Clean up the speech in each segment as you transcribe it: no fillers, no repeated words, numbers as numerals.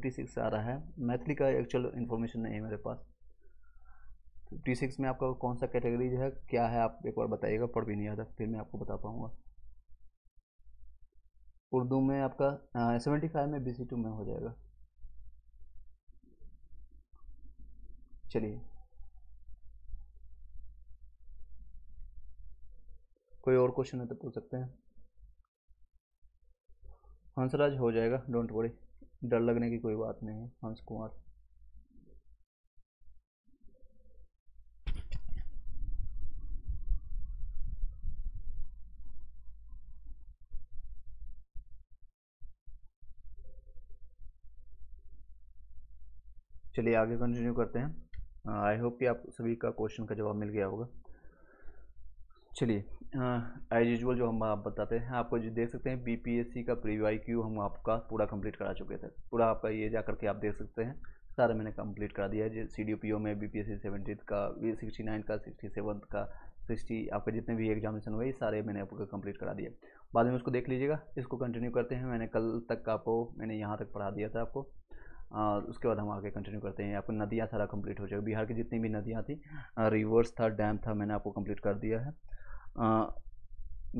56 आ रहा है। मैथिली का एक्चुअल इन्फॉर्मेशन नहीं है मेरे पास। 56 में आपका कौन सा कैटेगरी है, क्या है, आप एक बार बताइएगा, पढ़ भी नहीं आता फिर मैं आपको बता पाऊँगा। उर्दू में आपका 75 में BC2 में हो जाएगा। चलिए, कोई और क्वेश्चन है तो पूछ सकते हैं। हंसराज हो जाएगा, डोंट वरी, डर लगने की कोई बात नहीं है। हंस कुमार। चलिए आगे कंटिन्यू करते हैं। आई होप कि आप सभी का क्वेश्चन का जवाब मिल गया होगा। चलिए, एज यूजुअल जो हम आप बताते हैं आपको, जो देख सकते हैं BPSC का प्रीव्यू IQ हम आपका पूरा कंप्लीट करा चुके थे। पूरा आपका ये जा करके आप देख सकते हैं, सारा मैंने कंप्लीट करा दिया है। CDPO में BPSC 70 का, 69 का, 67 का, 60 आपके जितने भी एग्जामिनेशन हुए सारे मैंने आपको कंप्लीट करा दिए। बाद में उसको देख लीजिएगा। इसको कंटिन्यू करते हैं। मैंने कल तक आपको मैंने यहाँ तक पढ़ा दिया था आपको। उसके बाद हम आगे कंटिन्यू करते हैं। आपको नदियाँ सारा कंप्लीट हो जाएगा। बिहार की जितनी भी नदियाँ थी, रिवर्स था, डैम था, मैंने आपको कंप्लीट कर दिया है।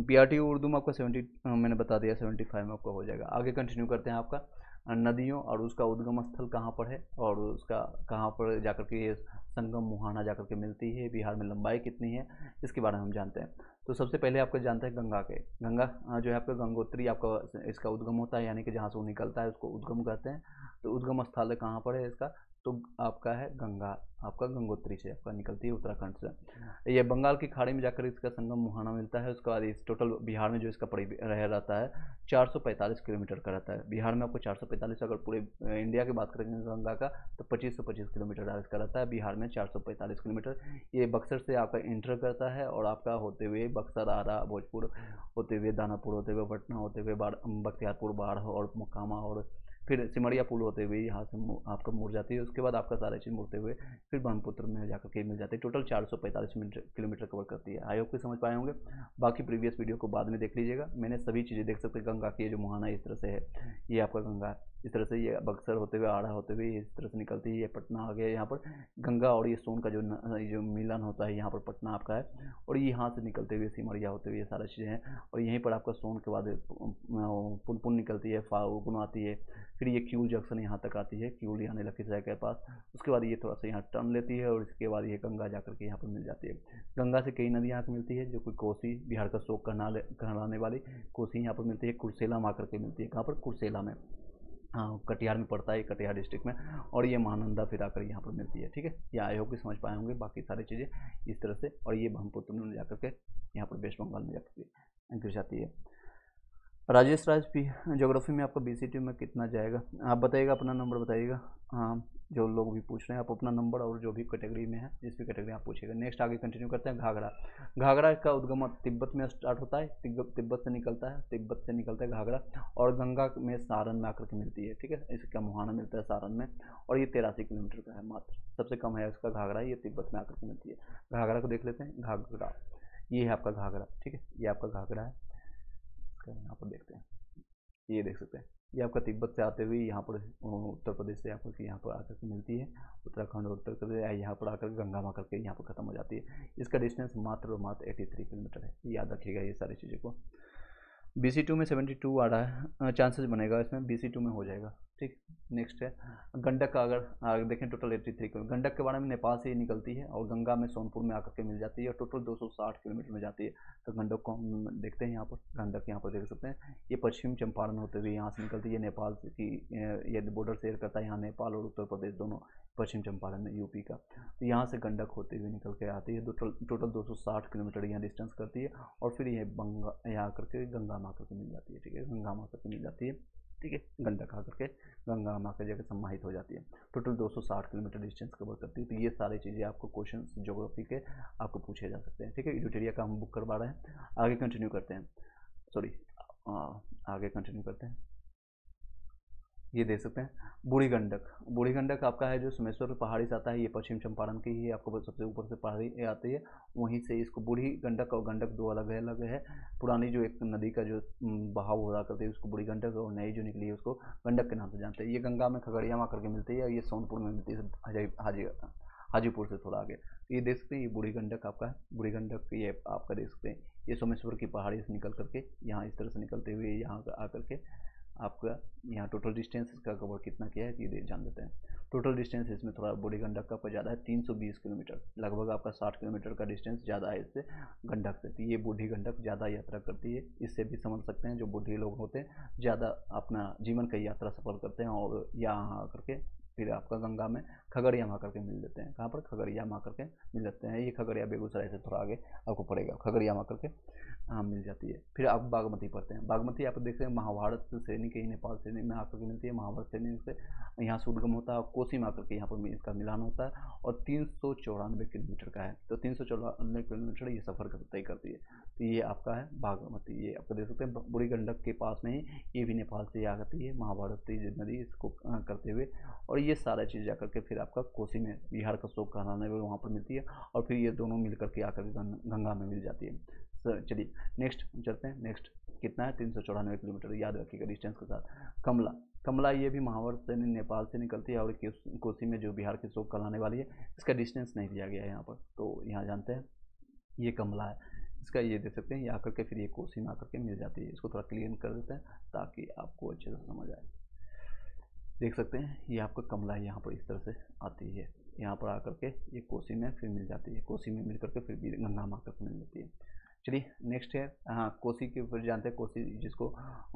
PRT उर्दू में आपका 70 मैंने बता दिया, 75 में आपका हो जाएगा। आगे कंटिन्यू करते हैं। आपका नदियों और उसका उद्गम स्थल कहाँ पर है और उसका कहाँ पर जाकर के ये संगम मुहाना जाकर के मिलती है, बिहार में लंबाई कितनी है, इसके बारे में हम जानते हैं। तो सबसे पहले आपको जानते हैं गंगा के। गंगा जो है आपका गंगोत्री आपका इसका उद्गम होता है, यानी कि जहाँ से वो निकलता है उसको उद्गम कहते हैं। तो उद्गम स्थल कहाँ पर है इसका, तो आपका है गंगा, आपका गंगोत्री से आपका निकलती है, उत्तराखंड से। ये बंगाल की खाड़ी में जाकर इसका संगम मुहाना मिलता है। उसके बाद इस टोटल बिहार में जो इसका रह रहता है 445 किलोमीटर का रहता है। बिहार में आपको 445, अगर पूरे इंडिया की बात करेंगे गंगा का तो 2525 किलोमीटर इसका रहता है। बिहार में 445 किलोमीटर। ये बक्सर से आपका इंटर करता है और आपका होते हुए बक्सर, आरा, भोजपुर होते हुए, दानापुर होते हुए, पटना होते हुए, बख्तियारपुर, बाढ़ और मोकामा और फिर सिमरिया पुल होते हुए यहाँ से आपका मुड़ जाती है। उसके बाद आपका सारा चीज़ मुड़ते हुए फिर ब्रह्मपुत्र में जाकर के मिल जाती है। टोटल 445 किलोमीटर कवर करती है। आई होप कि समझ पाए होंगे। बाकी प्रीवियस वीडियो को बाद में देख लीजिएगा। मैंने सभी चीज़ें देख सकते हैं। गंगा की जो मुहाना इस तरह से है, ये आपका गंगा इस तरह से, ये बक्सर होते हुए, आड़ा होते हुए इस तरह से निकलती है। ये पटना आ गया यहाँ पर गंगा, और ये सोन का जो मिलन होता है यहाँ पर पटना आपका है, और ये यहाँ से निकलते हुए सिमरिया होते हुए ये सारी चीज़ें हैं। और यहीं पर आपका सोन के बाद पुनपुन निकलती है, फागुन आती है, फिर ये क्यूल जंक्शन यहाँ तक आती है, क्यूल यानी लखीसराय के पास। उसके बाद ये थोड़ा सा यहाँ टर्न लेती है और इसके बाद ये गंगा जाकर के यहाँ पर मिल जाती है। गंगा से कई नदियाँ यहाँ पर मिलती है, जो कोई कोसी, बिहार का शोक कहलाने वाली कोसी यहाँ पर मिलती है। कुर्सेला में आकर के मिलती है। कहाँ पर, कुर्सेला में, हाँ कटिहार में पड़ता है, कटिहार डिस्ट्रिक्ट में। और ये महानंदा फिर आकर यहाँ पर मिलती है। ठीक है, ये आई होप कि समझ पाए होंगे बाकी सारी चीज़ें इस तरह से। और ये ब्रह्मपुत्र में जाकर के यहाँ पर वेस्ट बंगाल में जाकर के गिर जाती है। राजेश राज पी ज्योग्राफी में आपका BCT में कितना जाएगा, आप बताइएगा, अपना नंबर बताइएगा। हाँ, जो लोग भी पूछ रहे हैं आप अपना नंबर और जो भी कैटेगरी में है, जिस भी कैटेगरी आप पूछिएगा। नेक्स्ट आगे कंटिन्यू करते हैं। घाघरा। घाघरा का उद्गम तिब्बत में स्टार्ट होता है, तिब्बत से निकलता है, तिब्बत से निकलता है घाघरा, और गंगा में सारण में आकर के मिलती है। ठीक है, इसका मुहाना मिलता है सारण में, और ये 83 किलोमीटर का है मात्र, सबसे कम है इसका घाघरा, ये तिब्बत में आकर के मिलती है। घाघरा को देख लेते हैं। घाघरा ये है आपका घाघरा। ठीक है, ये आपका घाघरा है। यहाँ पर देखते हैं, ये देख सकते हैं, ये आपका तिब्बत से आते हुए यहाँ पर उत्तर प्रदेश से आकर के यहाँ पर आकर के मिलती है। उत्तराखंड और उत्तर प्रदेश यहाँ पर आकर गंगा में आकर के यहाँ पर खत्म हो जाती है। इसका डिस्टेंस मात्र और मात्र 83 किलोमीटर है। याद रखिएगा ये सारी चीज़ों को। BC2 में 72 आ रहा है, चांसेस बनेगा इसमें BC2 में हो जाएगा। ठीक, नेक्स्ट है गंडक का। अगर देखें टोटल 83 किलोमीटर। गंडक के बारे में नेपाल से ही निकलती है और गंगा में सोनपुर में आकर के मिल जाती है, और टोटल 260 किलोमीटर में जाती है। तो गंडक को हम देखते हैं यहाँ पर। गंडक यहाँ पर देख सकते हैं, ये पश्चिम चंपारण होते हुए यहाँ से निकलती है, नेपाल की ये बॉर्डर शेयर करता है यहाँ नेपाल और उत्तर प्रदेश दोनों, पश्चिम चंपारण में UP का। तो यहाँ से गंडक होते हुए निकल के आती है। टोटल 260 किलोमीटर यहाँ डिस्टेंस करती है, और फिर ये यहाँ आकर के गंगा में आकर के मिल जाती है। ठीक है, गंगा में आकर के मिल जाती है। ठीक है, गंडक आकर के गंगा में आकर जाकर समाहित हो जाती है। टोटल 260 किलोमीटर डिस्टेंस कवर करती है। तो ये सारी चीज़ें आपको क्वेश्चन ज्योग्राफी के आपको पूछे जा सकते हैं। ठीक है, इडुटेरिया का हम बुक करवा रहे हैं। आगे कंटिन्यू करते हैं, सॉरी आगे कंटिन्यू करते हैं। ये देख सकते हैं बूढ़ी गंडक। बूढ़ी गंडक आपका है जो सोमेश्वर पहाड़ी से आता है, ये पश्चिम चंपारण की ही आपको सबसे ऊपर से पहाड़ी आती है, वहीं से इसको बूढ़ी गंडक और गंडक दो अलग अलग है। पुरानी जो एक नदी का जो बहाव हुआ करती है उसको बूढ़ी गंडक, और नई जो निकली है उसको गंडक के नाम से जानते हैं। ये गंगा में खगड़िया में आकर के मिलती है, ये सोनपुर में मिलती है, हाजीपुर से थोड़ा आगे। तो ये देख सकते हैं ये बूढ़ी गंडक आपका है, बूढ़ी गंडक ये आपका देख सकते हैं, ये सोमेश्वर की पहाड़ी से निकल करके यहाँ इस तरह से निकलते हुए यहाँ आकर के आपका यहाँ टोटल डिस्टेंस इसका कवर कितना किया है ये जान देते हैं। टोटल डिस्टेंस इसमें थोड़ा बूढ़ी गंडक का ज़्यादा है, 320 किलोमीटर, लगभग आपका 60 किलोमीटर का डिस्टेंस ज़्यादा है इससे गंडक से। तो ये बूढ़ी गंडक ज़्यादा यात्रा करती है, इससे भी समझ सकते हैं जो बूढ़े लोग होते हैं ज़्यादा अपना जीवन का यात्रा सफल करते हैं, और यहाँ आकर के फिर आपका गंगा में खगड़िया में आकर के मिल लेते हैं। कहाँ पर? खगड़िया में आकर के मिल जाते हैं। ये खगड़िया बेगूसराय से थोड़ा आगे आपको पड़ेगा, खगड़िया में आकर के मिल जाती है। फिर आप बागमती पढ़ते हैं, बागमती आप देखते हैं महाभारत श्रेणी के, नेपाल श्रेणी में आकर के मिलती है, महाभारत श्रेणी से यहाँ से उद्गम होता है, कोसी में आकर के यहाँ पर इसका मिलान होता है, और 394 किलोमीटर का है। तो 394 किलोमीटर ये सफ़र तय करती है। तो ये आपका है बागमती, ये आपको देख सकते हैं बूढ़ी गंडक के पास में ही ये भी नेपाल से आती है, महाभारती नदी इसको करते हुए, और ये सारा चीज़ जाकर के फिर आपका कोसी में बिहार का शोक कहलाने में वहाँ पर मिलती है, और फिर ये दोनों मिल करके आकर के गंगा में मिल जाती है। चलिए नेक्स्ट चलते हैं। नेक्स्ट कितना है? 394 किलोमीटर, याद रखिएगा डिस्टेंस के साथ। कमला, कमला ये भी महाभारत से नेपाल से निकलती है, और कोसी में जो बिहार के शोक कहलाने वाली है, इसका डिस्टेंस नहीं दिया गया है यहाँ पर, तो यहाँ जानते हैं ये कमला है इसका। ये देख सकते हैं ये आकर के फिर ये कोसी में आकर के मिल जाती है। इसको थोड़ा क्लियर कर देते हैं ताकि आपको अच्छे से समझ आए। देख सकते हैं ये आपका कमला यहाँ पर इस तरह से आती है, यहाँ पर आकर के ये कोसी में फिर मिल जाती है, कोसी में मिल करके फिर भी गंगा में आकर के मिल जाती है। चलिए नेक्स्ट है, हाँ कोसी के ऊपर जानते हैं, कोसी जिसको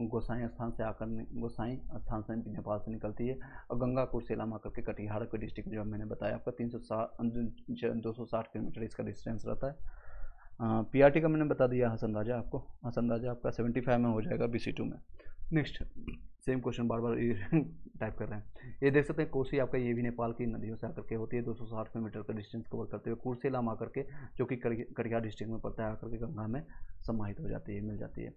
गोसाई स्थान से आकर, गोसाई स्थान से नेपाल से निकलती है, और गंगा कुर्सेला में आकर के कटिहार के डिस्ट्रिक्ट में, जो मैंने बताया आपका 260 किलोमीटर इसका डिस्टेंस रहता है। पीआरटी का मैंने बता दिया, हसन राजा आपको, हसन राजा आपका 75 में हो जाएगा BC2 में। नेक्स्ट सेम क्वेश्चन बार बार टाइप कर रहे हैं। ये देख सकते हैं कोसी आपका ये भी नेपाल की नदियों से आकर के होती है, 260 किलोमीटर का डिस्टेंस कवर करते हुए कुर्सेला में आकर के, जो कि कटिहार डिस्ट्रिक्ट में पड़ता है, आकर के गंगा में समाहित हो जाती है, मिल जाती है।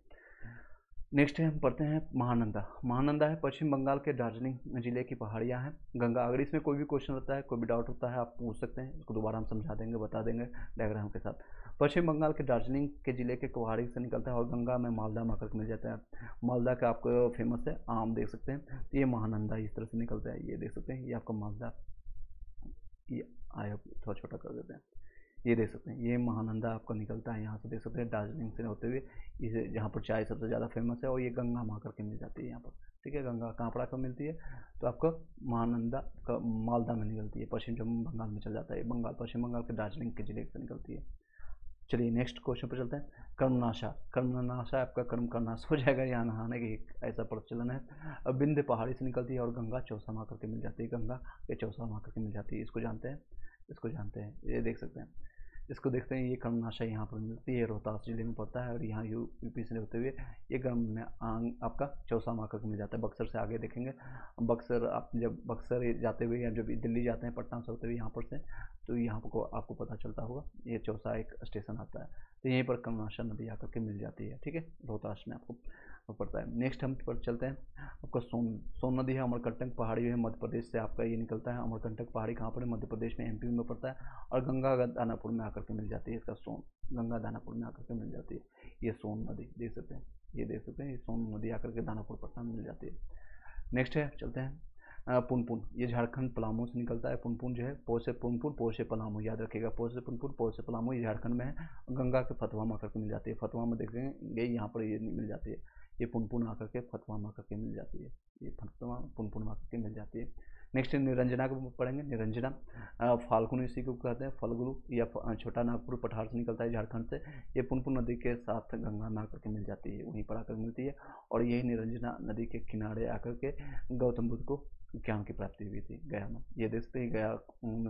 नेक्स्ट है हम पढ़ते हैं महानंदा। महानंदा है पश्चिम बंगाल के दार्जिलिंग जिले की पहाड़ियाँ हैं गंगा। अगर इसमें कोई भी क्वेश्चन रहता है, कोई भी डाउट होता है, आप पूछ सकते हैं, इसको दोबारा हम समझा देंगे, बता देंगे डायग्राम के साथ। पश्चिम बंगाल के दार्जिलिंग के जिले के पहाड़ी से निकलता है, और गंगा में मालदा में आकर मिल जाता है। मालदा का आपको फेमस है आम, देख सकते हैं, ये महानंदा इस तरह से निकलता है, ये देख सकते हैं, ये आपका मालदा, ये आया थोड़ा छोटा कर देते हैं, ये देख सकते हैं, ये महानंदा आपका निकलता है यहाँ से, देख सकते हैं दार्जिलिंग से होते हुए, इसे जहाँ पर चाय सबसे ज़्यादा फेमस है, और ये गंगा में आकर के मिल जाती है यहाँ पर। ठीक है, गंगा कहाँ पर आकर मिलती है? तो आपका महानंदा का मालदा में निकलती है, पश्चिम बंगाल में चल जाता है, बंगाल पश्चिम बंगाल के दार्जिलिंग के जिले से निकलती है। चलिए नेक्स्ट क्वेश्चन पर चलते हैं। कर्मनाशा, कर्मनाशा आपका कर्म का नाश हो जाएगा, यहाँ नहाने की एक ऐसा प्रचलन है। अब विंध्य पहाड़ी से निकलती है, और गंगा चौसा में आकर के मिल जाती है, गंगा के चौसा में आकर के मिल जाती है। इसको जानते हैं, इसको जानते हैं, ये देख सकते हैं, इसको देखते हैं, ये कर्मनाशा यहाँ पर मिलती है, रोहतास जिले में पड़ता है, और यहाँ यूपी से होते हुए ये गर्म में आपका चौसा में आकर के मिल जाता है। बक्सर से आगे देखेंगे, बक्सर आप जब बक्सर जाते हुए या जब दिल्ली जाते हैं पटना से होते हुए यहाँ पर से, तो यहाँ पर आपको पता चलता होगा ये चौसा एक स्टेशन आता है, तो यहीं पर कर्मनाशा नदी आकर के मिल जाती है। ठीक है, रोहतास में आपको पड़ता है। नेक्स्ट हम पर चलते हैं, आपका सोन नदी है, अमरकंटक पहाड़ी है, मध्य प्रदेश से आपका ये निकलता है। अमरकंटक पहाड़ी कहाँ पर है? मध्य प्रदेश में, MP में पड़ता है, और गंगा दानापुर में आकर के मिल जाती है, इसका सोन गंगा दानापुर में आकर के मिल जाती है, ये सोन नदी देख सकते हैं, ये देख सकते हैं, ये सोन नदी आकर के दानापुर पटना में मिल जाती है। नेक्स्ट है, चलते हैं पुनपुन, ये झारखंड पलामू से निकलता है। पुनपुन जो है पो से पुनपुन, पो से पलामू, याद रखिएगा, पो से पुनपुन, पो से पलामू, ये झारखंड में है, गंगा के फतवा में आकर के मिल जाती है। फतवा में देखेंगे यहाँ पर ये मिल जाती है, ये पुनपुन आकर के फतवा में आकर के मिल जाती है, ये फतवा पुनपुन में आकर के मिल जाती है। नेक्स्ट निरंजना को पढ़ेंगे, निरंजना फाल्गुन इसी को कहते हैं, फल्गुनु या छोटा नागपुर पठार से निकलता है झारखंड से, ये पुनपुन नदी के साथ गंगा में आकर के मिल जाती है, वहीं पर आकर मिलती है, और यही निरंजना नदी के किनारे आकर के गौतम बुद्ध को ज्ञान की प्राप्ति हुई थी गया में। ये देखते ही गया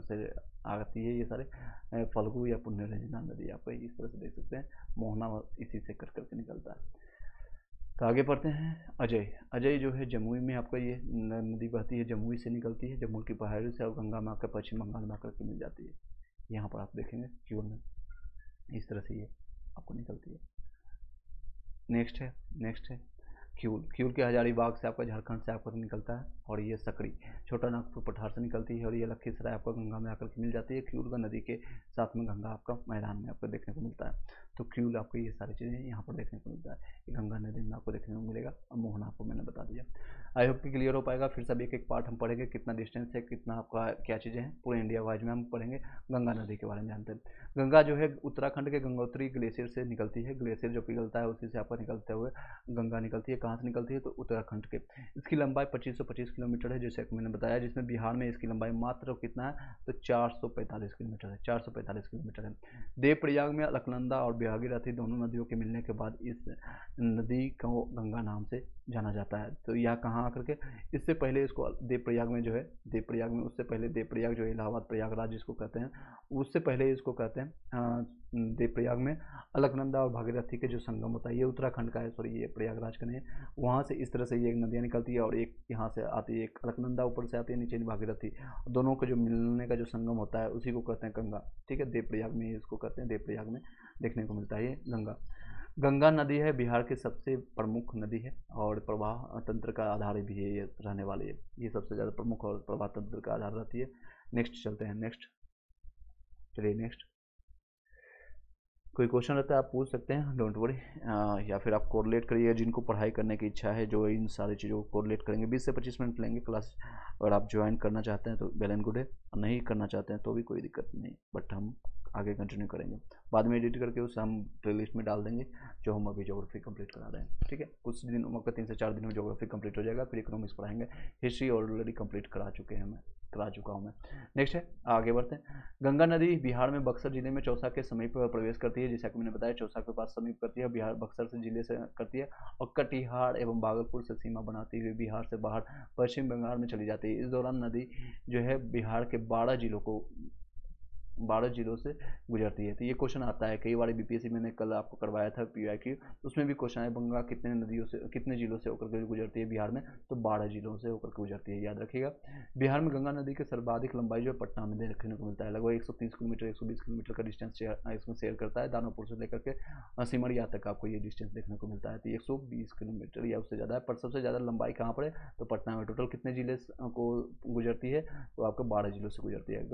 से आती है ये सारे फल्गु या निरंजना नदी, आप इस तरह से देख सकते हैं, मोहना इसी से कर करके निकलता है। तो आगे पढ़ते हैं अजय। अजय जो है जमुई में आपका ये नदी बहती है, जमुई से निकलती है, जम्मू की पहाड़ी से, और गंगा में आकर पश्चिम बंगाल में आकर के मिल जाती है। यहाँ पर आप देखेंगे क्यों में इस तरह से ये आपको निकलती है। नेक्स्ट है ख्यूल, ख्यूल के हजारीबाग से आपका झारखंड से आपका निकलता है। और ये सकरी छोटा नागपुर पठार से निकलती है और ये लखीसराय आपका गंगा में आकर के मिल जाती है। ख्यूल का नदी के साथ में गंगा आपका मैदान में आपको देखने को मिलता है। तो ख्यूल आपको ये सारी चीज़ें यहाँ पर देखने को मिलता है। गंगा नदी में आपको देखने को मिलेगा। और मोहना आपको मैंने बता दिया। आई होप कि क्लियर हो पाएगा। फिर सब एक एक पार्ट हम पढ़ेंगे, कितना डिस्टेंस है, कितना आपका क्या चीज़ें हैं, पूरे इंडिया वाइज में हम पढ़ेंगे। गंगा नदी के बारे में जानते हैं। गंगा जो है उत्तराखंड के गंगोत्री ग्लेशियर से निकलती है। ग्लेशियर जो पिघलता है उसी से आपका निकलते हुए गंगा निकलती है। कहाँ से निकलती है? तो उत्तराखंड के। इसकी लंबाई 2525 किलोमीटर है, जैसे मैंने बताया, जिसमें बिहार में इसकी लंबाई मात्र कितना है? तो 445 किलोमीटर है। 445 किलोमीटर है। देवप्रयाग में अलकनंदा और भागीरथी दोनों नदियों के मिलने के बाद इस नदी को गंगा नाम से जाना जाता है। तो यह कहाँ आकर के, इससे पहले इसको देवप्रयाग में जो है, देवप्रयाग में उससे पहले देवप्रयाग जो है इलाहाबाद प्रयागराज जिसको कहते हैं, उससे पहले इसको कहते हैं देवप्रयाग में अलकनंदा और भागीरथी के जो संगम होता है, ये उत्तराखंड का है, सॉरी ये प्रयागराज का नहीं है। वहाँ से इस तरह से ये नदियाँ निकलती है और एक यहाँ से आती है, एक अलकनंदा ऊपर से आती है, नीचे भागीरथी, दोनों का जो मिलने का जो संगम होता है उसी को कहते हैं गंगा। ठीक है, देवप्रयाग में इसको कहते हैं, देवप्रयाग में देखने को मिलता है ये गंगा। गंगा नदी है बिहार की सबसे प्रमुख नदी है और प्रवाह तंत्र का आधार भी है, ये रहने वाली है, ये सबसे ज़्यादा प्रमुख और प्रवाह तंत्र का आधार रहती है। नेक्स्ट चलते हैं, नेक्स्ट चलिए नेक्स्ट। कोई क्वेश्चन रहता है आप पूछ सकते हैं, डोंट वरी, या फिर आप कोरिलेट करिए। जिनको पढ़ाई करने की इच्छा है जो इन सारी चीज़ों को कोरिलेट करेंगे, 20 से 25 मिनट लेंगे क्लास। अगर आप ज्वाइन करना चाहते हैं तो वेल एंड गुड है, नहीं करना चाहते हैं तो भी कोई दिक्कत नहीं, बट हम आगे कंटिन्यू करेंगे। बाद में एडिट करके उसे हम प्लेलिस्ट में डाल देंगे जो हम अभी ज्योग्राफी कंप्लीट करा रहे हैं। ठीक है, कुछ दिन आपका 3 से 4 दिन में ज्योग्राफी कंप्लीट हो जाएगा। फिर इकोनॉमिक्स पढ़ाएंगे। हिस्ट्री ऑलरेडी कंप्लीट करा चुका हूँ मैं। नेक्स्ट है, आगे बढ़ते हैं। गंगा नदी बिहार में बक्सर जिले में चौसा के समीप प्रवेश करती है, जैसा कि मैंने बताया चौसा के पास समीप करती है, बिहार बक्सर से जिले से करती है और कटिहार एवं भागलपुर से सीमा बनाती हुई बिहार से बाहर पश्चिम बंगाल में चली जाती है। इस दौरान नदी जो है बिहार के 12 जिलों से गुजरती है। तो ये क्वेश्चन आता है कई बार बीपीएससी, मैंने कल आपको करवाया था पीआईक्यू, उसमें भी क्वेश्चन है गंगा कितने जिलों से होकर के गुजरती है बिहार में, तो 12 जिलों से होकर के गुजरती है, याद रखिएगा। बिहार में गंगा नदी की सर्वाधिक लंबाई जो है पटना में देखने को मिलता है, लगभग 130 किलोमीटर 120 किलोमीटर का डिस्टेंस इसमें शेयर करता है। दानापुर से लेकर के सिमरिया तक आपको ये डिस्टेंस देखने को मिलता है, तो 120 किलोमीटर या उससे ज़्यादा है। पर सबसे ज़्यादा लंबाई कहाँ पर है? तो पटना में। टोटल कितने जिले को गुजरती है? तो आपको 12 जिलों से गुजरती है।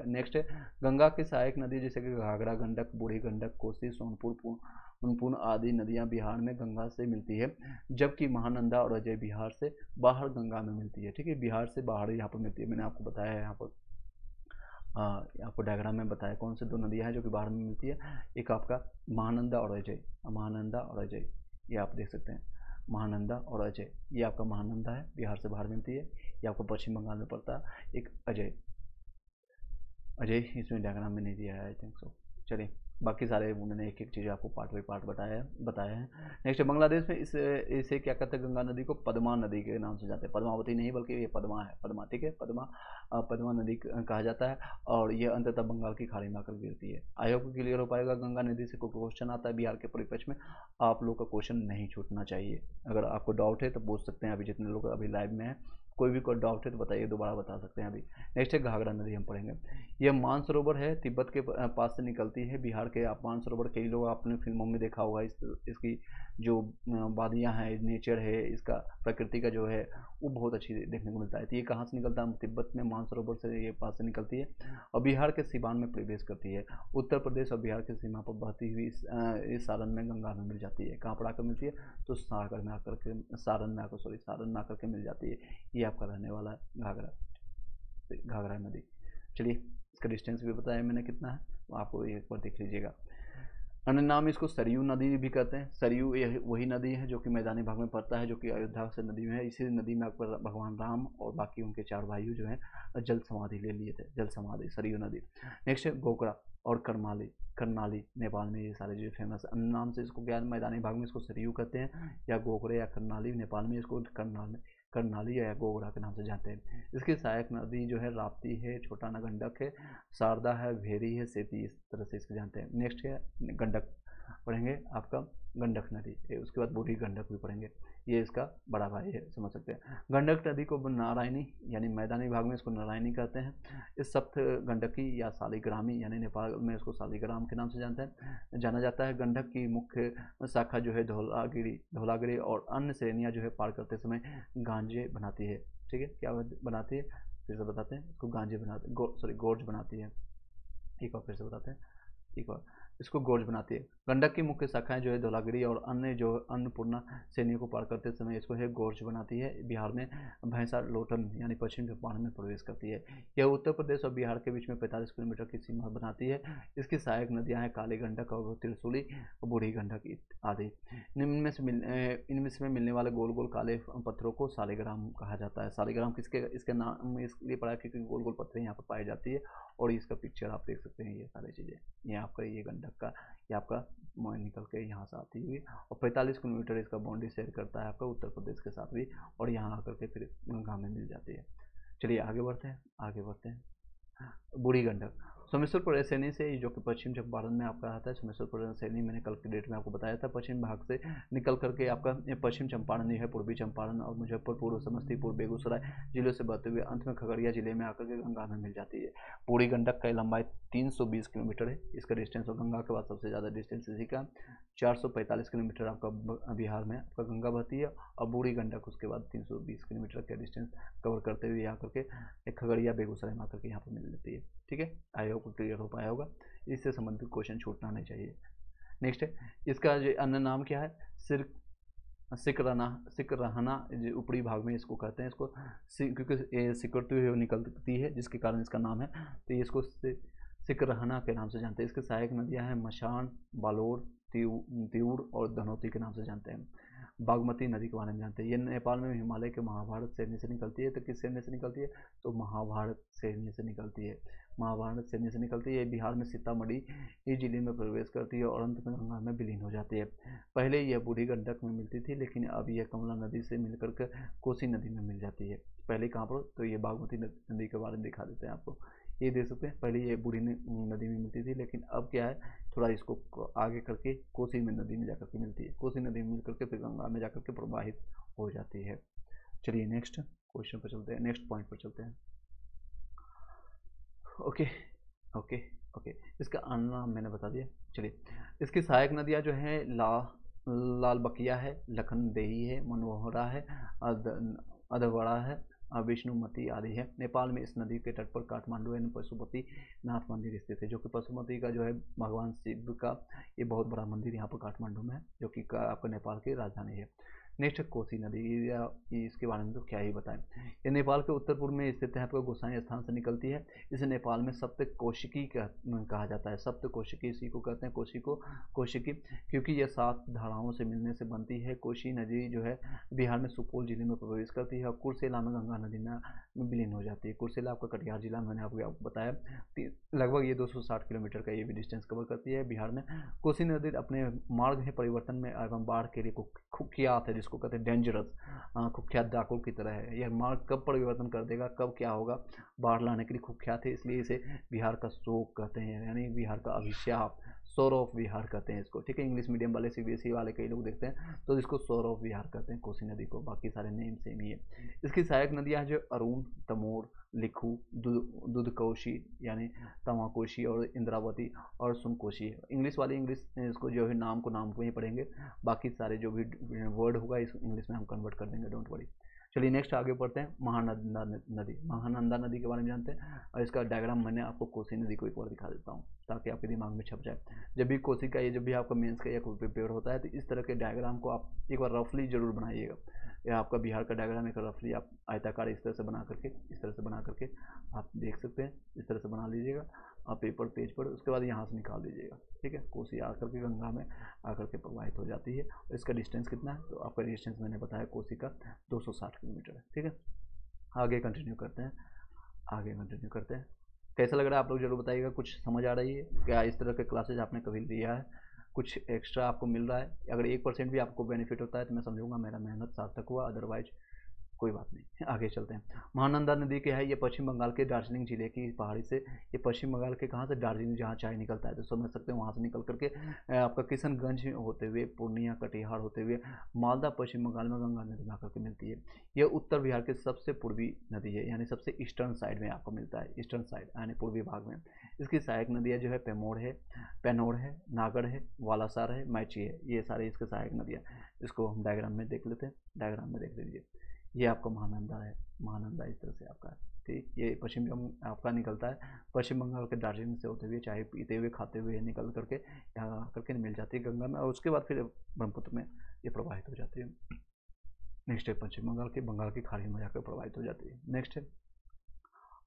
नेक्स्ट है, गंगा की सहायक नदी जैसे कि घाघरा, गंडक, बूढ़ी गंडक, कोसी, सोनपुर, पुनपुन आदि नदियां बिहार में गंगा से मिलती है, जबकि महानंदा और अजय बिहार से बाहर गंगा में मिलती है। ठीक है, बिहार से बाहर यहाँ पर मिलती है। मैंने आपको बताया है यहाँ पर, आपको डायग्राम में बताया कौन से 2 नदियाँ हैं जो कि बाहर में मिलती है। एक आपका महानंदा और अजय, ये आप देख सकते हैं, महानंदा और अजय। ये आपका महानंदा है, बिहार से बाहर मिलती है, ये आपको पश्चिम बंगाल में पड़ता है। एक अजय इसमें डायग्राम में नहीं दिया है, आई थिंक सो। चलिए, बाकी सारे मैंने एक एक चीज़ आपको पार्ट बाई पार्ट बताया है। नेक्स्ट, बांग्लादेश में इसे क्या कहते हैं? गंगा नदी को पद्मा नदी के नाम से जानते हैं। पद्मावती नहीं बल्कि ये पद्मा है, पद्मा। ठीक है, पद्मा नदी कहा जाता है और ये अंततः बंगाल की खाड़ी में आकर गिरती है। आई होप क्लियर हो पाएगा। गंगा नदी से कोई क्वेश्चन आता है बिहार के परिप्रेक्ष्य में, आप लोग का क्वेश्चन नहीं छूटना चाहिए। अगर आपको डाउट है तो पूछ सकते हैं, अभी जितने लोग अभी लाइव में हैं, कोई भी कोई डाउट है तो बताइए, दोबारा बता सकते हैं अभी। नेक्स्ट है घाघरा नदी, हम पढ़ेंगे। यह मानसरोवर है, तिब्बत के पास से निकलती है। बिहार के आप मानसरोवर कई लोग आपने फिल्मों में देखा होगा। इसकी जो वादियाँ हैं, नेचर है, इसका प्रकृति का जो है वो बहुत अच्छी देखने को मिलता है। तो ये कहाँ से निकलता है? तिब्बत में मानसरोवर से ये पास से निकलती है और बिहार के सिवान में प्रवेश करती है। उत्तर प्रदेश और बिहार की सीमा पर बहती हुई इस सारण में गंगा में मिल जाती है। कहाँ पर आकर मिलती है? तो सारण में आकर के मिल जाती है। ये आपका रहने वाला है घाघरा नदी। चलिए, इसका डिस्टेंस भी बताया मैंने कितना है, तो आपको एक बार देख लीजिएगा। अन्य नाम इसको सरयू नदी भी कहते हैं। सरयू वही नदी है जो कि मैदानी भाग में पड़ता है, जो कि अयोध्या से नदी में है। इसी नदी में आपको भगवान राम और बाकी उनके 4 भाइयों जो हैं जल समाधि ले लिए थे, जल समाधि, सरयू नदी। नेक्स्ट है गोकरा और करनाली, नेपाल में ये सारे जो फेमस है। अन्य नाम से इसको क्या, मैदानी भाग में इसको सरयू कहते हैं, या गोकरे या करनाली, नेपाल में इसको करनाली या गोगरा के नाम से जानते हैं। इसकी सहायक नदी जो है राप्ती है, छोटा गंडक है, शारदा है, भेरी है, सेती, इस तरह से इसको जानते हैं। नेक्स्ट है गंडक, पढ़ेंगे आपका गंडक नदी, उसके बाद बूढ़ी गंडक भी पढ़ेंगे। ये इसका बड़ा भाई है, समझ सकते हैं। गंडक नदी को नारायणी यानी मैदानी भाग में इसको नारायणी कहते हैं। इस सप्त गंडकी या शालिग्रामी यानी नेपाल में इसको शालिग्राम के नाम से जाना जाता है। गंडक की मुख्य शाखा जो है धौलागिरी और अन्य श्रेणियाँ जो है पार करते समय गांजे बनाती है। ठीक है, क्या बनाती है फिर से बताते हैं, इसको गांजे बनाते गोर्ज बनाती है। एक बार फिर से बताते हैं, एक बार इसको गोर्ज बनाती है। गंडक की मुख्य शाखाएं जो है धौलागिरी और अन्य जो अन्नपूर्णा श्रेणियों को पार करते समय इसको है गोर्ज बनाती है। बिहार में भैंसा लोटन यानी पश्चिम चंपारण में प्रवेश करती है। यह उत्तर प्रदेश और बिहार के बीच में 45 किलोमीटर की सीमा बनाती है। इसकी सहायक नदियां हैं काली गंडक और त्रिशूली, बूढ़ी गंडक आदि। इनमें से मिलने वाले गोल गोल काले पत्थरों को शालिग्राम कहा जाता है। शालिग्राम इसके नाम इसलिए पड़ा क्योंकि गोल गोल पत्थर यहाँ पर पाई जाती है। और इसका पिक्चर आप देख सकते हैं, ये सारी चीज़ें, ये आपका ये गंडक का, ये आपका निकल के यहाँ से आती हुई और 45 किलोमीटर इसका बाउंड्री शेयर करता है आपका उत्तर प्रदेश के साथ भी, और यहाँ आकर के फिर गंगा में मिल जाती है। चलिए आगे बढ़ते हैं। बूढ़ी गंडक सोमेश्वरपुर सैनी से, जो कि पश्चिम चंपारण में आपका आता है। सोमेश्वरपुर सैनी मैंने कल की डेट में आपको बताया था। पश्चिम भाग से निकल करके आपका पश्चिम चंपारण है, पूर्वी चंपारण और मुजफ्फरपुर, समस्तीपुर, बेगूसराय जिलों से बहते हुए अंत में खगड़िया जिले में आकर के गंगा में मिल जाती है। बूढ़ी गंडक का लंबाई 320 किलोमीटर है इसका डिस्टेंस, और गंगा के बाद सबसे ज़्यादा डिस्टेंस इसी का 445 किलोमीटर आपका बिहार में आपका गंगा बहती है। और बूढ़ी गंडक उसके बाद 320 किलोमीटर का डिस्टेंस कवर करते हुए आकर के खगड़िया बेगूसराय में आकर के यहाँ पर मिल जाती है। ठीक है, आई होप क्लियर हो पाया होगा, इससे संबंधित क्वेश्चन छूटना नहीं चाहिए। नेक्स्ट है, इसका जो अन्य नाम क्या है, सिकरहना ऊपरी भाग में इसको कहते हैं। इसको क्योंकि सिकुड़ती हुई निकलती है जिसके कारण इसका नाम है, तो इसको सिकरहना के नाम से जानते हैं। इसके सहायक नदियां हैं मशान, बालोर, तिउड़ और धनौती के नाम से जानते हैं। बागमती नदी के बारे में जानते हैं। ये नेपाल में हिमालय के महाभारत श्रेणी से निकलती है। तो किस श्रेणी से निकलती है, तो महाभारत श्रेणी से निकलती है। महाभारत श्रेणी से निकलती है। बिहार में सीतामढ़ी जिले में प्रवेश करती है और अंत में गंगा में विलीन हो जाती है। पहले यह बूढ़ी गंडक में मिलती थी, लेकिन अब यह कमला नदी से मिलकर के कोसी नदी में मिल जाती है। पहले कहाँ पर, तो ये बागमती नदी के बारे में दिखा देते हैं आपको। ये देख सकते हैं, पहले ये बूढ़ी नदी में मिलती थी, लेकिन अब क्या है, थोड़ा इसको आगे करके कोसी में नदी में जाकर के मिलती है। कोसी नदी में मिल करके फिर गंगा में जाकर के प्रवाहित हो जाती है। चलिए नेक्स्ट क्वेश्चन पर चलते हैं, नेक्स्ट पॉइंट पर चलते हैं। ओके, इसका नाम मैंने बता दिया। चलिए, इसकी सहायक नदियाँ जो हैं लाल बकिया है, लखनदेही है, मनोहरा है, अधवड़ा है, विष्णुमती आदि है। नेपाल में इस नदी के तट पर काठमांडू एवं पशुपति नाथ मंदिर स्थित है, जो कि पशुपति का जो है भगवान शिव का ये बहुत बड़ा मंदिर यहाँ पर काठमांडू में है, जो कि आपका नेपाल की राजधानी है। नेक्स्ट कोसी नदी, या इसके बारे में तो क्या ही बताएं। ये नेपाल के उत्तर पूर्व में स्थित है, आपको गोसाई स्थान से निकलती है। इसे नेपाल में सप्तकोशिकी कहा जाता है। सप्तकोशिकी इसी को कहते हैं, कोशिकी, क्योंकि यह 7 धाराओं से मिलने से बनती है। कोशी नदी जो है बिहार में सुपौल जिले में प्रवेश करती है और कुर्सेला में गंगा नदी में विलीन हो जाती है। कुर्सेला आपका कटिहार जिला मैंने आपको बताया, लगभग ये 260 किलोमीटर का ये भी डिस्टेंस कवर करती है बिहार में। कोसी नदी अपने मार्ग में परिवर्तन में एवं बाढ़ के लिए कुख्यात है, जिसको कहते हैं डेंजरस, कुख्यात डाकू की तरह है। यह मार्ग कब परिवर्तन कर देगा, कब क्या होगा, बाढ़ लाने के लिए कुख्यात है, इसलिए इसे बिहार का शोक कहते हैं, यानी बिहार का अभिशाप, सोर ऑफ बिहार कहते हैं इसको। ठीक है, इंग्लिश मीडियम वाले सीबीएसई वाले कई लोग देखते हैं तो इसको सोर ऑफ बिहार कहते हैं कोसी नदी को, बाकी सारे नेम सेम ही है। इसकी सहायक नदियाँ जो अरुण, तमोर, लिखू, दुधकोशी यानी तमाकोशी और इंद्रावती और सुनकोशी है। इंग्लिश वाली इसको जो है नाम को ही पढ़ेंगे, बाकी सारे जो भी वर्ड होगा इस इंग्लिश में हम कन्वर्ट कर देंगे, डोंट वरी। चलिए नेक्स्ट आगे बढ़ते हैं। महानंदा नदी के बारे में जानते हैं, और इसका डायग्राम मैंने आपको कोसी नदी को एक बार दिखा देता हूँ ताकि आपके दिमाग में छप जाए। जब भी कोसी का जब भी आपका मेंस का या कोई प्रिपेयर होता है तो इस तरह के डायग्राम को आप एक बार रफली जरूर बनाइएगा। यह आपका बिहार का डायग्राम एक रफली आप आयताकार इस तरह से बना करके आप देख सकते हैं, इस तरह से बना लीजिएगा आप पेपर पेज पर, उसके बाद यहाँ से निकाल दीजिएगा। ठीक है, कोसी आकर के गंगा में आकर के प्रवाहित हो जाती है। इसका डिस्टेंस कितना है, तो आपका डिस्टेंस मैंने बताया कोसी का 260 किलोमीटर है। ठीक है, आगे कंटिन्यू करते हैं। कैसा लग रहा है आप लोग जरूर बताइएगा। कुछ समझ आ रही है क्या, इस तरह के क्लासेज आपने कभी लिया है, कुछ एक्स्ट्रा आपको मिल रहा है? अगर 1% भी आपको बेनिफिट होता है तो मैं समझूंगा मेरा मेहनत सार्थक हुआ, अदरवाइज कोई बात नहीं, आगे चलते हैं। महानंदा नदी क्या है, ये पश्चिम बंगाल के दार्जिलिंग जिले की पहाड़ी से, ये पश्चिम बंगाल के कहाँ से, दार्जिलिंग जहाँ चाय निकलता है तो समझ सकते हैं, वहाँ से निकल करके आपका किशनगंज होते हुए पूर्णिया कटिहार होते हुए मालदा पश्चिम बंगाल में गंगा नदी में आकर के मिलती है। यह उत्तर बिहार के सबसे पूर्वी नदी है, यानी सबसे ईस्टर्न साइड में आपको मिलता है, ईस्टर्न साइड यानी पूर्वी भाग में। इसकी सहायक नदियाँ जो है पेनोर है, नागढ़ है, वालासार है, मैची है, ये सारी इसके सहायक नदियाँ। इसको हम डायग्राम में देख लेते हैं, डायग्राम में देख लीजिए। ये आपका महानंदा है, महानंदा इस तरह से आपका है, ठीक। ये पश्चिम आपका निकलता है पश्चिम बंगाल के दार्जिलिंग से होते हुए, चाय पीते हुए खाते हुए निकल करके यहाँ आकर के मिल जाती है गंगा में, और उसके बाद फिर ब्रह्मपुत्र में ये प्रवाहित हो जाती है। नेक्स्ट है पश्चिम बंगाल की खाड़ी में जाकर प्रवाहित हो जाती है। नेक्स्ट है,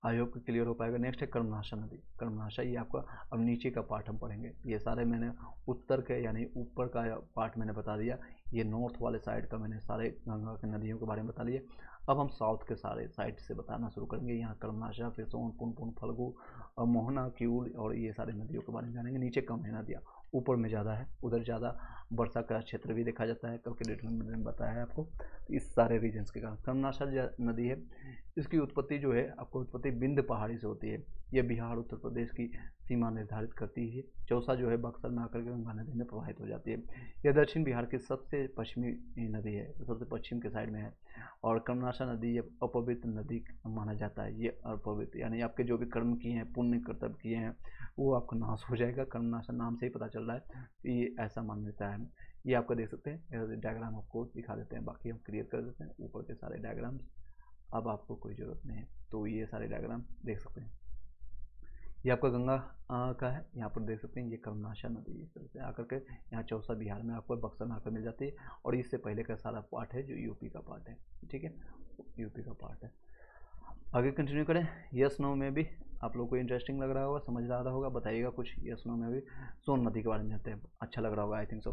आई होप क्लियर हो पाएगा। नेक्स्ट है कर्मनाशा नदी। कर्मनाशा ये आपका अब नीचे का पार्ट हम पढ़ेंगे, ये सारे मैंने उत्तर के यानी ऊपर का पार्ट मैंने बता दिया, ये नॉर्थ वाले साइड का मैंने सारे गंगा की नदियों के बारे में बता लिए। अब हम साउथ के सारे साइड से बताना शुरू करेंगे। यहाँ कर्मनाशा, फिर सोन, पुनपुन, फल्गु, मोहना, क्यूल और ये सारे नदियों के बारे में जानेंगे। नीचे कम है नदियाँ, ऊपर में ज़्यादा है, उधर ज़्यादा वर्षा का क्षेत्र भी देखा जाता है, कल के डेट में मैंने बताया है आपको। तो इस सारे रीजन्स के कारण कर्मनाशा नदी है, इसकी उत्पत्ति जो है आपको उत्पत्ति विंध्य पहाड़ी से होती है। यह बिहार उत्तर प्रदेश की सीमा निर्धारित करती है। चौसा जो है बक्सर में आकर के गंगा नदी में प्रवाहित हो जाती है। यह दक्षिण बिहार की सबसे पश्चिमी नदी है, सबसे पश्चिम के साइड में है। और कर्मनाशा नदी ये अपवित्र नदी माना जाता है। ये अपवित्र यानी आपके जो भी कर्म किए हैं, पुण्य कर्तव्य किए हैं, वो आपका नाश हो जाएगा। कर्मनाशा नाम से ही पता चल रहा है, ये ऐसा मान्यता है। ये आपको देख सकते हैं, डायग्राम आपको दिखा देते हैं, बाकी हम क्लियर कर देते हैं ऊपर के सारे डायग्राम्स। अब आपको कोई ज़रूरत नहीं है, तो ये सारे डायग्राम देख सकते हैं। ये आपका गंगा का है, यहाँ पर देख सकते हैं ये कर्मनाशा नदी इस तरह से आकर के यहाँ चौसा बिहार में आपको बक्सर में आकर मिल जाती है। और इससे पहले का सारा पार्ट है जो यूपी का पार्ट है, ठीक है, यूपी का पार्ट है। आगे कंटिन्यू करें। यस नो में भी आप लोग को इंटरेस्टिंग लग रहा होगा, समझ आ रहा होगा, बताइएगा कुछ। यस नो में भी सोन नदी के बारे में जानते हैं, अच्छा लग रहा होगा आई थिंक सो।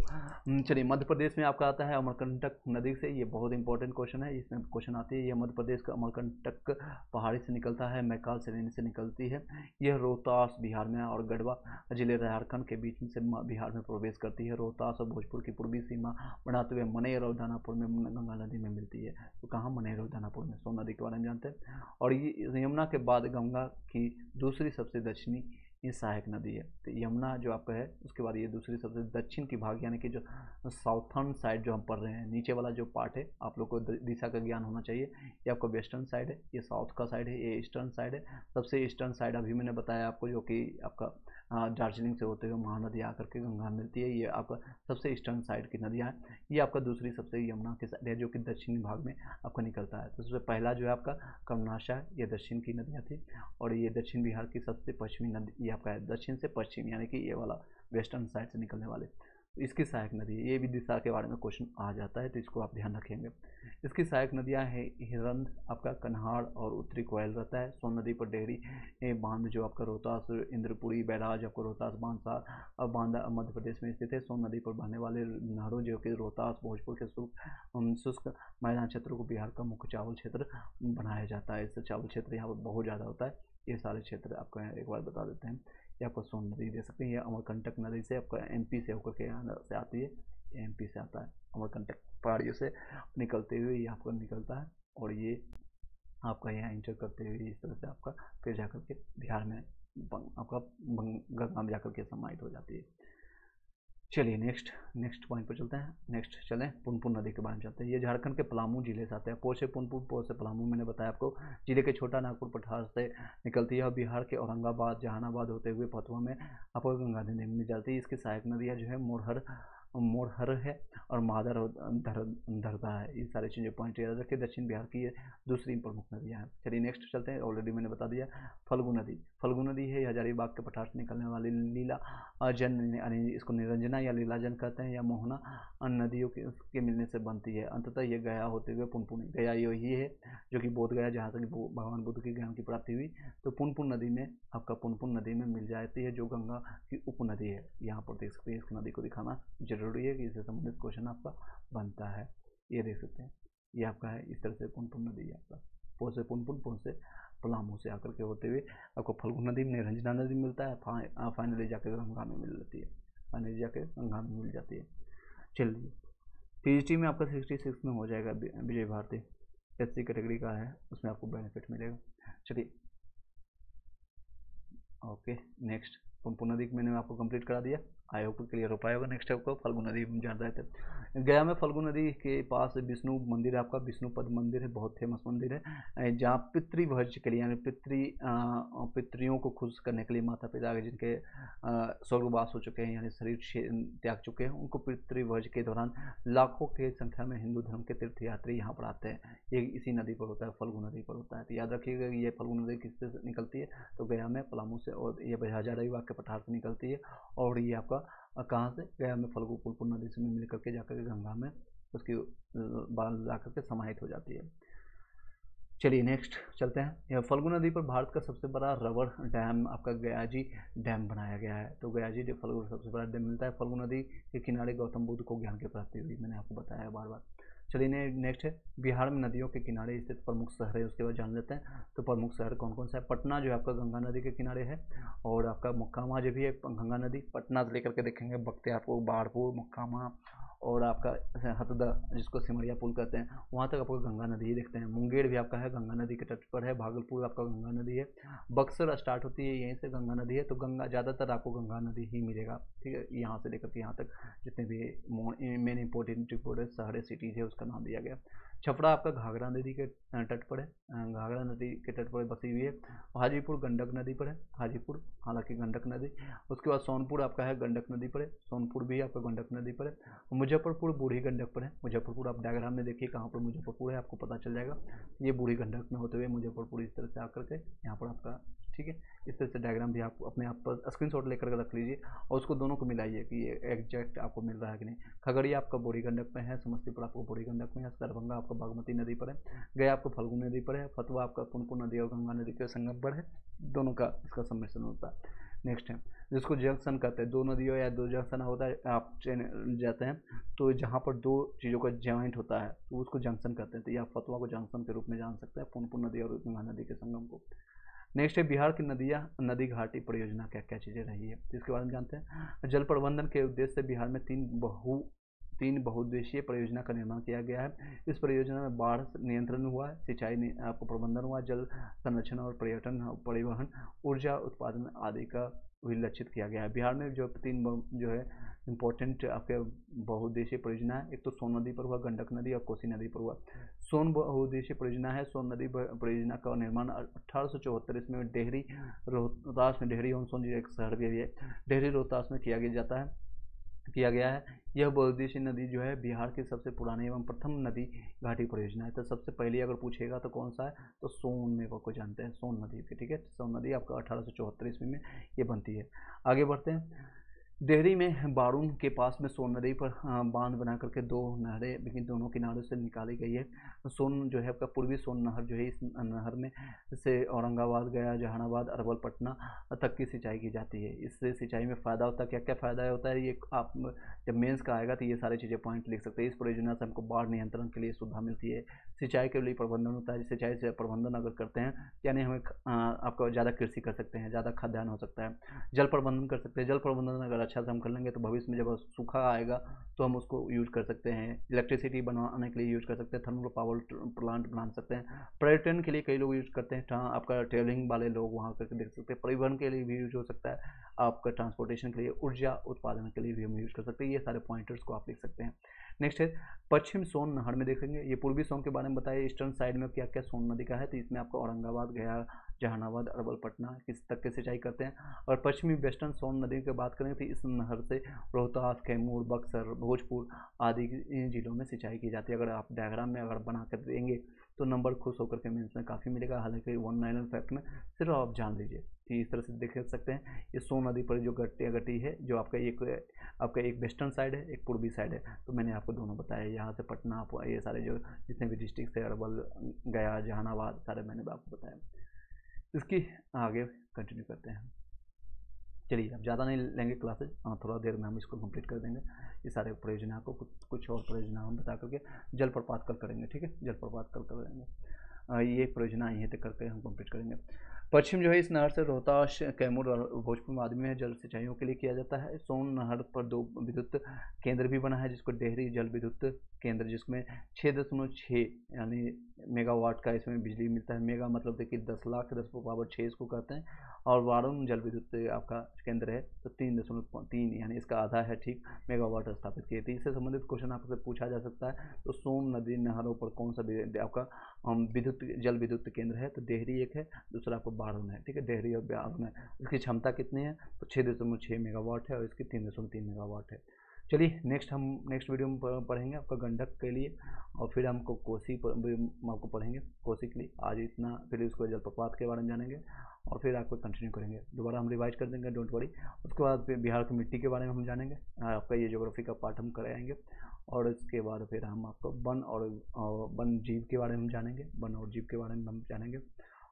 चलिए, मध्य प्रदेश में आपका आता है अमरकंटक नदी से, ये बहुत इंपॉर्टेंट क्वेश्चन है, इसमें क्वेश्चन आती है। ये मध्य प्रदेश का अमरकंटक पहाड़ी से निकलता है, मैकाल श्रेणी से निकलती है। यह रोहतास बिहार में और गढ़वा जिले झारखंड के बीच से बिहार में प्रवेश करती है। रोहतास और भोजपुर की पूर्वी सीमा बनाते हुए मनेर और दानापुर में गंगा नदी में मिलती है। तो कहाँ, मनेर और दानापुर में। सोन नदी के बारे में जानते हैं। और ये यमुना के बाद गंगा की दूसरी सबसे दक्षिणी ये सहायक नदी है। तो यमुना जो आपका है उसके बाद ये दूसरी सबसे दक्षिण की भाग, यानी कि जो साउथर्न साइड जो हम पढ़ रहे हैं, नीचे वाला जो पार्ट है, आप लोग को दिशा का ज्ञान होना चाहिए। ये आपका वेस्टर्न साइड है, ये साउथ का साइड है, ये ईस्टर्न साइड है। सबसे ईस्टर्न साइड अभी मैंने बताया आपको, जो कि आपका दार्जिलिंग से होते हुए महानदी आकर के गंगा मिलती है। ये आपका सबसे ईस्टर्न साइड की नदियाँ हैं। ये आपका दूसरी सबसे यमुना के साइड है, जो कि दक्षिणी भाग में आपका निकलता है। तो सबसे पहला जो है आपका कर्मनाशा है, ये दक्षिण की नदियाँ थी। और ये दक्षिण बिहार की सबसे पश्चिमी नदी, ये आपका है दक्षिण से पश्चिम, यानी कि ये वाला वेस्टर्न साइड से निकलने वाले, तो इसकी सहायक नदी है। ये भी दिशा के बारे में क्वेश्चन आ जाता है, तो इसको आप ध्यान रखेंगे। इसकी सहायक नदियाँ हैं हिरंद, आपका कन्हाड़ और उत्तरी कोयल रहता है। सोन नदी पर डेहरी बांध जो आपका रोहतास, इंद्रपुरी, बैराज, आपको रोहतास बांध मध्य प्रदेश में स्थित है। सोन नदी पर बहने वाले नहरों जो कि रोहतास, भोजपुर के शुष्क मैदान क्षेत्रों को बिहार का मुख्य चावल क्षेत्र बनाया जाता है। इससे चावल क्षेत्र यहाँ पर बहुत ज़्यादा होता है। ये सारे क्षेत्र आपको एक बार बता देते हैं। ये आपको सोन नदी दे सकते हैं। ये अमरकंटक नदी से आपका एमपी से होकर के यहाँ से आती है, एमपी से आता है, अमरकंटक पहाड़ियों से निकलते हुए ये आपको निकलता है। और ये आपका यहाँ इंटर करते हुए इस तरह से आपका फिर जाकर के बिहार में आपका गंगा में जाकर के समाहित हो जाती है। चलिए नेक्स्ट पॉइंट पर चलते हैं। नेक्स्ट चलें, पुनपुन नदी के बारे में चलते हैं। ये झारखंड के पलामू जिले से आते हैं। पो से पुनपुन, पो से पलामू, मैंने बताया आपको। जिले के छोटा नागपुर पठार से निकलती है और बिहार के औरंगाबाद, जहानाबाद होते हुए पतवा में आपको गंगा नदी में जाती है। इसकी सहायक नदियाँ जो है मोरहर है और मादर और धरदा है। ये सारी चीज़ें पॉइंट याद रखिए। दक्षिण बिहार की ये दूसरी प्रमुख नदियाँ हैं। चलिए नेक्स्ट चलते हैं, ऑलरेडी मैंने बता दिया। फल्गु नदी है हजारीबाग के पठार से निकलने वाली लीला जन, यानी इसको निरंजना या लीलाजन कहते हैं, या मोहना नदियों के मिलने से बनती है। अंततः ये गया होते हुए पुनपुन, गया यही है जो कि बोध गया, जहाँ से भगवान बुद्ध की ज्ञान की प्राप्ति हुई। तो पुनपुन नदी में आपका पुनपुन नदी में मिल जाती है, जो गंगा की उपनदी है। यहाँ पर देख सकते हैं, इस नदी को दिखाना जरूरी है कि इससे संबंधित क्वेश्चन आपका बनता है। ये देख सकते हैं, ये आपका है इस तरह से पुनपुन नदी है आपका। पो से पुनपुन, पुन से पलामू से आकर के होते हुए आपको फल्गु नदी में निरंजना नदी मिलता है। फाइनली जाकर गंगा में मिल जाती है, फाइनली जाकर गंगा में मिल जाती है। चलिए, पीएचडी में आपका 66 में हो जाएगा विजय भारती। SC कैटेगरी का है उसमें आपको बेनिफिट मिलेगा। चलिए ओके नेक्स्ट पुनपुन नदी मैंने आपको कंप्लीट करा दिया, आई होप क्लियर हो पाएगा। नेक्स्ट है आपको फल्गु नदी जान रहे थे। गया में फल्गु नदी के पास विष्णु मंदिर है, आपका विष्णु पद मंदिर है, बहुत फेमस मंदिर है, जहाँ पितृभोज के लिए यानी पितरियों को खुश करने के लिए माता पिता के जिनके स्वर्गवास हो चुके हैं यानी शरीर त्याग चुके हैं, उनको पितृभोज के दौरान लाखों की संख्या में हिंदू धर्म के तीर्थयात्री यहाँ पर आते हैं। ये इसी नदी पर होता है, फल्गु नदी पर होता है। तो याद रखिएगा ये फल्गु नदी किससे निकलती है, तो गया में पलामू से, और ये हजारीबाग के पठार से निकलती है, और ये आपका कहाँ से, गया में फल्गु पुनपुन नदी से मिल करके जाकर के गंगा में उसकी बाल जाकर के समाहित हो जाती है। चलिए नेक्स्ट चलते हैं। यह फल्गु नदी पर भारत का सबसे बड़ा रबर डैम आपका गयाजी डैम बनाया गया है। तो गयाजी फल्गु सबसे बड़ा डैम मिलता है। फल्गु नदी के किनारे गौतम बुद्ध को ज्ञान की प्राप्ति हुई, मैंने आपको बताया बार बार। चलिए नेक्स्ट है बिहार में नदियों के किनारे स्थित प्रमुख शहर है, उसके बाद जान लेते हैं। तो प्रमुख शहर कौन कौन सा है, पटना जो है आपका गंगा नदी के किनारे है, और आपका मोकामा जो भी है गंगा नदी, पटना से लेकर के देखेंगे बख्तियारपुर, बाढ़पुर, मोकामा, और आपका हथदा जिसको सिमरिया पुल कहते हैं, वहाँ तक आपको गंगा नदी ही देखते हैं। मुंगेर भी आपका है गंगा नदी के तट पर है, भागलपुर आपका गंगा नदी है, बक्सर स्टार्ट होती है यहीं से गंगा नदी है। तो गंगा ज़्यादातर आपको गंगा नदी ही मिलेगा, ठीक है, यहाँ से लेकर के यहाँ तक जितने भी मेन इंपॉर्टेंट शहर सिटीज़ है उसका नाम दिया गया। छपरा आपका घाघरा नदी के तट पर है, घाघरा नदी के तट पर बसी हुई है। हाजीपुर गंडक नदी पर है, हाजीपुर हालांकि गंडक नदी। उसके बाद सोनपुर आपका है गंडक नदी पर है, सोनपुर भी आपका गंडक नदी पर है। मुजफ्फरपुर बूढ़ी गंडक पर है, मुजफ्फरपुर आप डायग्राम में देखिए कहाँ पर मुजफ्फरपुर है, आपको पता चल जाएगा। ये बूढ़ी गंडक में होते हुए मुजफ्फरपुर इस तरह से आकर के यहाँ पर आपका, ठीक है, इस तरह से डायग्राम भी आप अपने आप पर स्क्रीनशॉट लेकर के रख लीजिए, और उसको दोनों को मिलाइए कि ये एग्जैक्ट आपको मिल रहा है कि नहीं। खगड़िया आपका बूढ़ी गंडक में है, समस्तीपुर आपको बूढ़ी गंडक में है, दरभंगा आपका बागमती नदी पर है, गया आपको फल्गु नदी पर है, फतुहा आपका पुनपुन नदी और गंगा नदी के संगम पर है, दोनों का इसका सम्मिश्रण होता है। नेक्स्ट है जिसको जंक्शन कहते हैं, दो नदियों या दो जंक्शन होता है, आप ट्रेन जाते हैं तो जहाँ पर दो चीज़ों का ज्वाइंट होता है तो उसको जंक्शन कहते हैं। तो या फतुहा को जंक्शन के रूप में जान सकते हैं, पुनपुन नदी और गंगा नदी के संगम को। नेक्स्ट है बिहार की नदियाँ नदी घाटी परियोजना क्या क्या चीज़ें रही है, तो इसके बारे में जानते हैं। जल प्रबंधन के उद्देश्य से बिहार में तीन बहुउद्देशीय परियोजना का निर्माण किया गया है। इस परियोजना में बाढ़ नियंत्रण हुआ है, सिंचाई आपको प्रबंधन हुआ, जल संरक्षण और पर्यटन, परिवहन, ऊर्जा उत्पादन आदि का भी लक्षित किया गया है। बिहार में जो तीन जो है इम्पोर्टेंट आपके बहुउद्देशीय परियोजना है, एक तो सोन नदी पर हुआ, गंडक नदी और कोसी नदी पर हुआ। सोन बहुउद्देशीय परियोजना है। सोन नदी परियोजना का निर्माण 1874 ईस्वी में डेहरी रोहतास में, डेहरी ऑन सोन एक शहर भी है, डेहरी रोहतास में किया गया है। यह बहुउद्देशीय नदी जो है बिहार की सबसे पुरानी एवं प्रथम नदी घाटी परियोजना है। तो सबसे पहले अगर पूछेगा तो कौन सा है, तो सोन में को जानते हैं, सोन नदी के, ठीक है। सोन नदी आपका 1874 ईस्वी में ये बनती है। आगे बढ़ते हैं। डेहरी में बारून के पास में सोन नदी पर बांध बना करके दो नहरें दोनों किनारों से निकाली गई है। सोन जो है आपका पूर्वी सोन नहर जो है, इस नहर में से औरंगाबाद, गया, जहानाबाद, अरवल, पटना तक की सिंचाई की जाती है। इससे सिंचाई में फ़ायदा होता है, क्या क्या फ़ायदा होता है, ये आप जब मेंस का आएगा तो ये सारी चीज़ें पॉइंट लिख सकते हैं। इस परियोजना से हमको बाढ़ नियंत्रण के लिए सुविधा मिलती है, सिंचाई के लिए प्रबंधन होता है, सिंचाई से प्रबंधन अगर करते हैं यानी हमें आपका ज़्यादा कृषि कर सकते हैं, ज़्यादा खाद्यान्न हो सकता है, जल प्रबंधन कर सकते हैं। जल प्रबंधन अगर अच्छा से हम कर लेंगे तो भविष्य में जब सूखा आएगा तो हम उसको यूज कर सकते हैं, इलेक्ट्रिसिटी बनाने के लिए यूज कर सकते हैं, थर्मल पावर प्लांट बना सकते हैं, पर्यटन के लिए कई लोग यूज करते हैं, आपका ट्रेवलिंग वाले लोग वहाँ करके देख सकते हैं, परिवहन के लिए भी यूज हो सकता है, आपका ट्रांसपोर्टेशन के लिए, ऊर्जा उत्पादन के लिए भी हम यूज कर सकते हैं। ये सारे पॉइंटर्स को आप लिख सकते हैं। नेक्स्ट है पश्चिम सोन नहर में देखेंगे, ये पूर्वी सोन के बारे में बताया, ईस्टर्न साइड में क्या क्या सोन नदी का है, तो इसमें आपका औरंगाबाद, गया, जहानाबाद, अरवल, पटना किस तक के सिंचाई करते हैं। और पश्चिमी वेस्टर्न सोन नदी की बात करें तो इस नहर से रोहतास, कैमूर, बक्सर, भोजपुर आदि जिलों में सिंचाई की जाती है। अगर आप डायग्राम में अगर बना कर देंगे तो नंबर खुश होकर के मेंस में काफ़ी मिलेगा, हालांकि 1 फैक्ट में सिर्फ आप जान लीजिए कि इस तरह से देख सकते हैं। ये सोन नदी पर जो गटी है, जो आपका एक वेस्टर्न साइड है, एक पूर्वी साइड है, तो मैंने आपको दोनों बताया। यहाँ से पटना, ये सारे जो जितने भी डिस्ट्रिक्ट है, अरवल, गया, जहानाबाद, सारे मैंने आपको बताया। इसकी आगे कंटिन्यू करते हैं। चलिए अब ज़्यादा नहीं लेंगे क्लासेज, थोड़ा देर में हम इसको कंप्लीट कर देंगे। ये सारे परियोजना को कुछ और परियोजना हम बता करके जलप्रपात कल करेंगे, ठीक है, जलप्रपात कल करेंगे। ये परियोजना यहीं तक करके हम कंप्लीट करेंगे। पश्चिम जो है इस नहर से रोहतास, कैमूर और भोजपुर आदि में जल सिंचाइयों के लिए किया जाता है। सोन नहर पर 2 विद्युत केंद्र भी बना है, जिसको डेहरी जल विद्युत केंद्र, जिसमें 6.6 यानी मेगावाट का इसमें बिजली मिलता है। मेगा मतलब देखिए 10 लाख, 10⁻6 इसको कहते हैं। और वारुण जल विद्युत आपका केंद्र है तो 3.3 यानी इसका आधा है ठीक, मेगावाट स्थापित किए थे। इससे संबंधित क्वेश्चन आपसे पूछा जा सकता है। तो सोन नदी नहरों पर कौन सा आपका विद्युत जल विद्युत केंद्र है? तो डेहरी एक है, दूसरा आपको बारुण है, ठीक है। डेहरी और बारुण है, इसकी क्षमता कितनी है? तो 6.6 मेगावाट है और इसकी 3.3 मेगावाट है। चलिए नेक्स्ट वीडियो में पढ़ेंगे आपका गंडक के लिए, और फिर हमको कोसी पर आपको पढ़ेंगे कोसी के लिए। आज इतना, फिर उसको जलप्रपात के बारे में जानेंगे और फिर आपको कंटिन्यू करेंगे। दोबारा हम रिवाइज कर देंगे, डोंट वरी। उसके बाद फिर बिहार की मिट्टी के बारे में हम जानेंगे, आपका ये ज्योग्राफी का पार्ट हम कराएंगे। और इसके बाद फिर हम आपको वन और वन जीव के बारे में जानेंगे, वन और जीव के बारे में हम जानेंगे।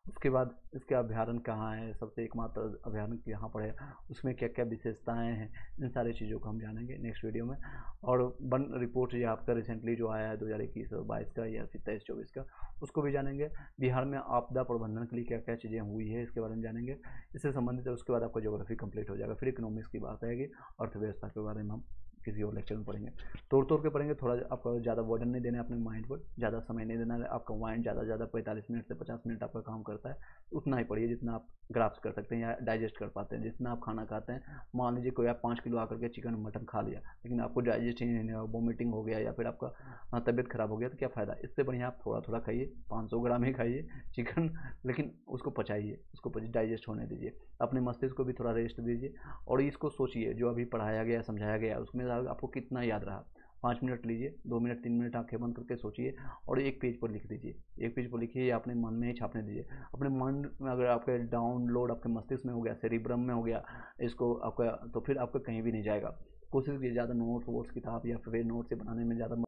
उसके बाद इसके अभ्यारण्य कहाँ है, सबसे एकमात्र अभ्यारण्य यहाँ पर है, उसमें क्या क्या विशेषताएं हैं, इन सारी चीज़ों को हम जानेंगे नेक्स्ट वीडियो में। और वन रिपोर्ट ये आपका रिसेंटली जो आया है 2021-22 का या फिर 23-24 का, उसको भी जानेंगे। बिहार में आपदा प्रबंधन के लिए क्या क्या चीज़ें हुई है इसके बारे में जानेंगे, इससे संबंधित है। उसके बाद आपका ज्योग्राफी कंप्लीट हो जाएगा। फिर इकोनॉमिक्स की बात आएगी, अर्थव्यवस्था के बारे में हम किसी और लेक्चर में पढ़ेंगे। तोड़ के पढ़ेंगे, थोड़ा आपका ज़्यादा वर्डन नहीं देना है अपने माइंड पर, ज़्यादा समय नहीं देना है। आपका माइंड ज़्यादा 45 मिनट से 50 मिनट आपका काम करता है, उतना ही पढ़िए जितना आप ग्राफ्स कर सकते हैं या डाइजेस्ट कर पाते हैं। जितना आप खाना खाते हैं, मान लीजिए कोई आप 5 किलो आकर के चिकन मटन खा लिया, लेकिन आपको डाइजेस्ट ही नहीं हुआ, वोमिटिंग हो गया या फिर आपका तबीयत खराब हो गया, तो क्या फ़ायदा? इससे बढ़िया आप थोड़ा खाइए, 500 ग्राम ही खाइए चिकन, लेकिन उसको पचाइए, उसको डाइजेस्ट होने दीजिए, अपने मस्तिष्क को भी थोड़ा रेस्ट दीजिए। और इसको सोचिए, जो अभी पढ़ाया गया समझाया गया उसमें आपको कितना याद रहा। 5 मिनट लीजिए, 2 मिनट 3 मिनट आंखें बंद करके सोचिए और एक पेज पर लिख दीजिए। एक पेज पर लिखिए या अपने मन में ही छापने दीजिए। अपने मन में अगर आपका डाउनलोड आपके मस्तिष्क में हो गया, सेरिब्रम में हो गया इसको आपका, तो फिर आपका कहीं भी नहीं जाएगा। कोशिश कीजिए ज़्यादा नोट्स वोट्स किताब या फिर नोट्स से बनाने में ज़्यादा